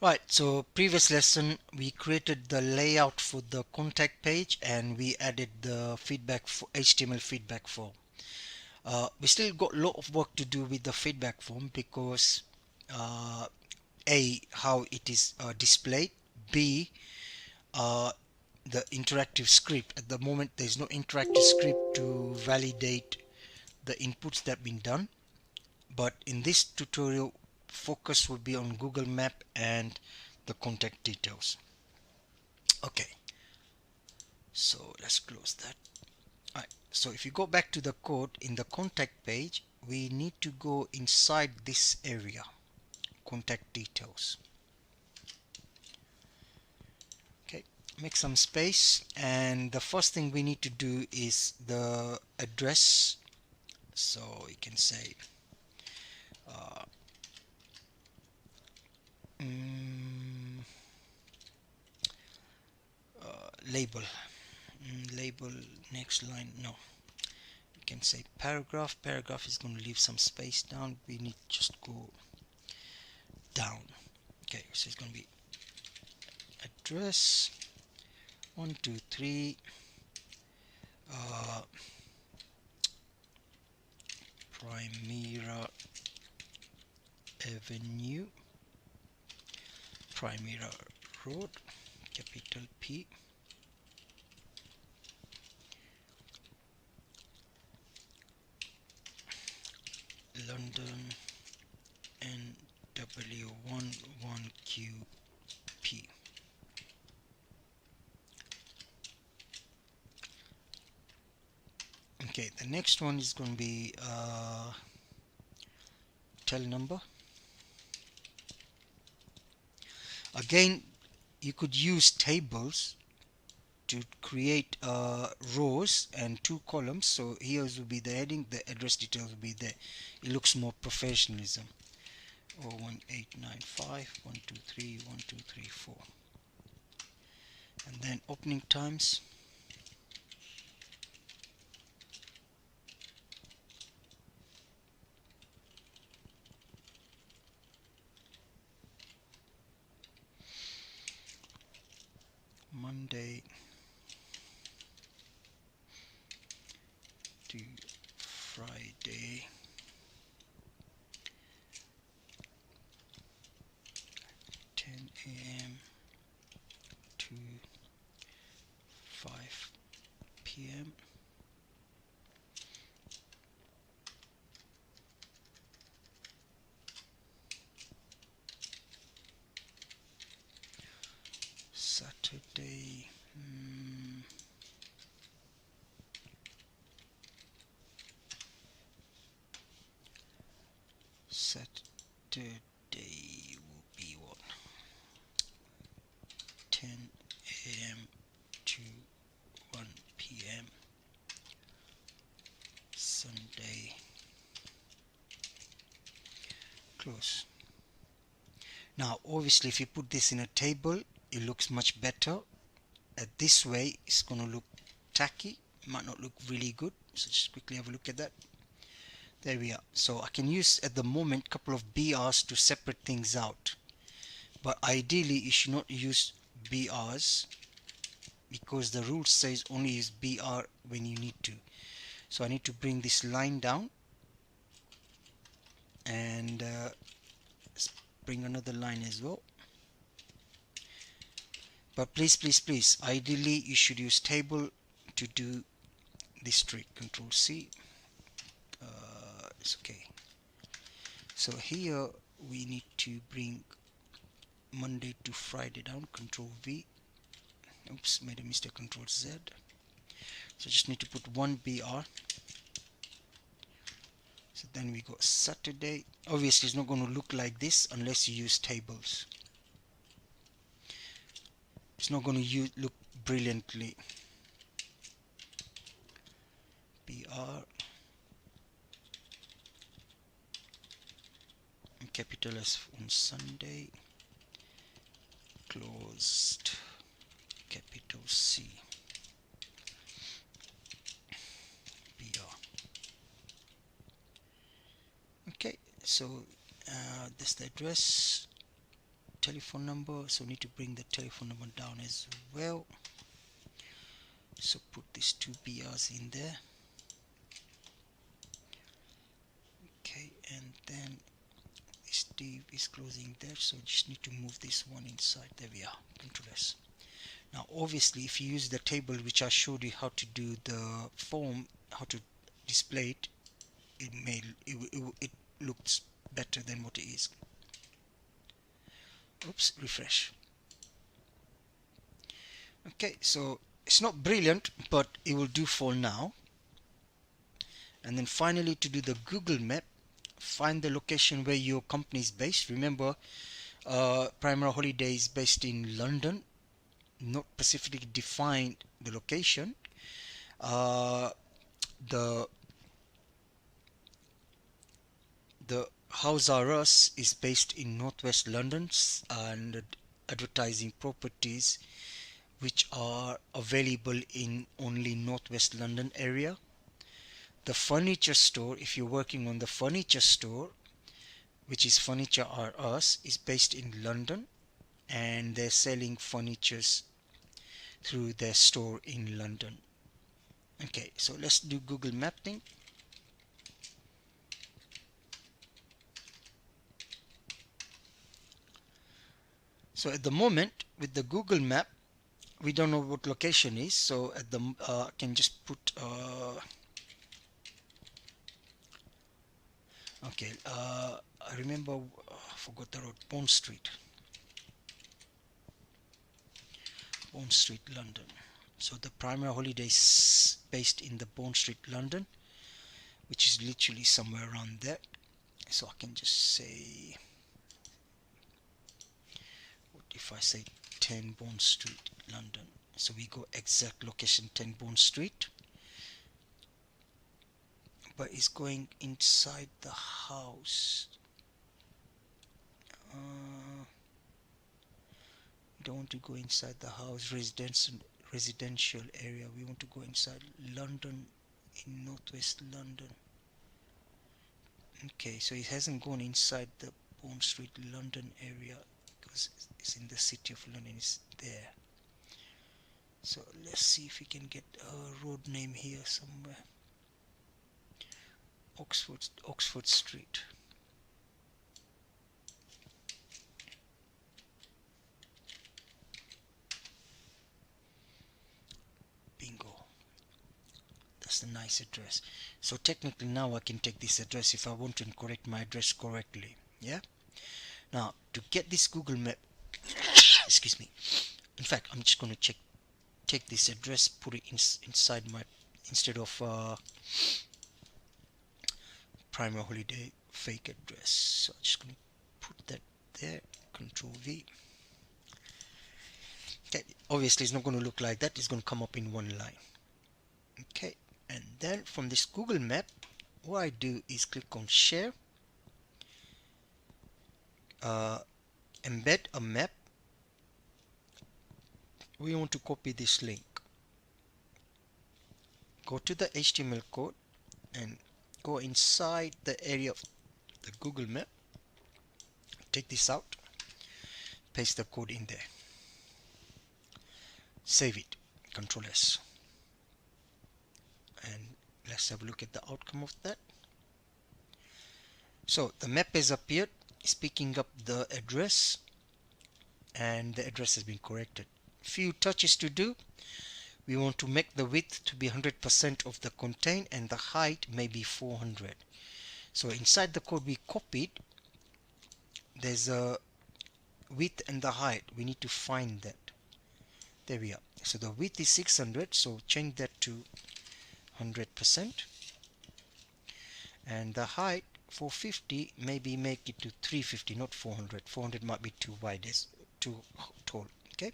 Right, so previous lesson we created the layout for the contact page and we added the feedback for HTML feedback form. We still got a lot of work to do with the feedback form because uh, A, how it is displayed, B, uh, the interactive script. At the moment there is no interactive script to validate the inputs that have been done, but in this tutorial focus will be on Google Map and the contact details. Okay, so let's close that. Alright, so if you go back to the code in the contact page, we need to go inside this area, contact details. Okay, make some space, and the first thing we need to do is the address. So you can say uh, mm, label, label next line. No, you can say paragraph. Paragraph is going to leave some space down. We need to just go down. Okay, so it's going to be address 123 Primera Avenue, Primera Road, capital P, London, NW11QP. Okay, the next one is going to be tel number. Again, you could use tables to create rows and two columns. So here will be the heading, the address details will be there. It looks more professionalism. 01895123123 and then opening times. Monday to Friday, 10 a.m. to 5 p.m. Saturday, Saturday will be what? 10 a.m. to 1 p.m. Sunday, close. Now obviously if you put this in a table it looks much better. This way it's going to look tacky, might not look really good, so just quickly have a look at that. There we are. So I can use at the moment a couple of BRs to separate things out, but ideally you should not use BRs because the rule says only use BR when you need to. So I need to bring this line down and bring another line as well. But please, ideally you should use table to do this trick. Control C. It's okay. So here we need to bring Monday to Friday down. Control V. Oops, made a mistake. Control Z. So just need to put one BR. So then we got Saturday. Obviously it's not going to look like this unless you use tables. It's not going to look brilliantly. BR, capital S on Sunday, closed, capital C, BR. Okay, so that's the address. telephone number, so we need to bring the telephone number down as well. So put these two BRs in there. Okay, and then this div is closing there, so just need to move this one inside. There we are. Control S. Now obviously if you use the table which I showed you how to do the form, how to display it, it looks better than what it is. Oops, refresh. Okay, so it's not brilliant, but it will do for now. And then finally, to do the Google map, find the location where your company is based. Remember, Primera Holiday is based in London, not specifically defined the location. The House R Us is based in Northwest London, and advertising properties which are available in only Northwest London area. The furniture store, if you're working on the furniture store, which is Furniture R Us, is based in London, and they're selling furnitures through their store in London. Okay, so let's do Google Map thing. So at the moment with the Google Map, we don't know what location is, so at the I can just put okay, I remember, I forgot the road. Bond Street, London. So the Primera Holiday is based in the Bond Street, London, which is literally somewhere around there. So I can just say, what if I say 10 Bond Street, London? So we go exact location 10 Bond Street, but it's going inside the house. We don't want to go inside the house, residential area. We want to go inside London, in Northwest London. Okay, so it hasn't gone inside the Bond Street, London area because it's in the city of London. It's there. So let's see if we can get a road name here somewhere. Oxford Street. Bingo. That's a nice address. So technically now I can take this address if I want to correct my address correctly. Yeah. Now to get this Google Map, excuse me. In fact, I'm just going to take this address, put it inside my, instead of Primera Holiday fake address. So I'm just going to put that there. Control V. Okay, obviously it's not going to look like that. It's going to come up in one line. Okay, and then from this Google Map, what I do is click on Share, embed a map. We want to copy this link. Go to the HTML code and go inside the area of the Google Map. Take this out, paste the code in there, save it, Control S, and let's have a look at the outcome of that. So the map has appeared, it's picking up the address, and the address has been corrected. Few touches to do. We want to make the width to be 100% of the content, and the height may be 400. So inside the code we copied, there's a width and the height. We need to find that. There we are. So the width is 600, so change that to 100%, and the height 450, maybe make it to 350, not 400. 400 might be too wide, it's too tall. Okay,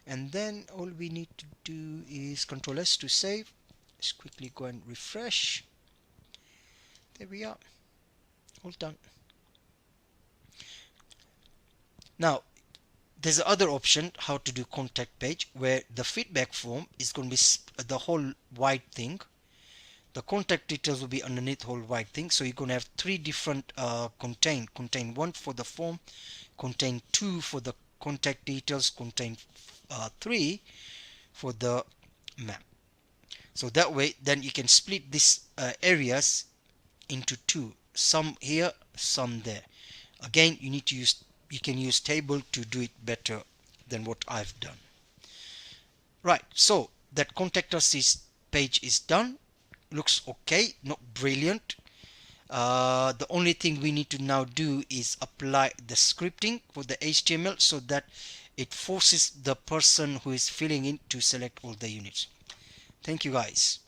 and then all we need to do is Control S to save. Let's quickly go and refresh. There we are, all done. Now there's another option how to do contact page, where the feedback form is going to be the whole wide thing. The contact details will be underneath whole white thing. So you're going to have three different contain one for the form, contain two for the contact details, contain three for the map. So that way then you can split these areas into two, some here, some there. Again, you can use table to do it better than what I've done. Right, so that contact us page is done. Looks okay, not brilliant. The only thing we need to now do is apply the scripting for the HTML so that it forces the person who is filling in to select all the units. Thank you guys.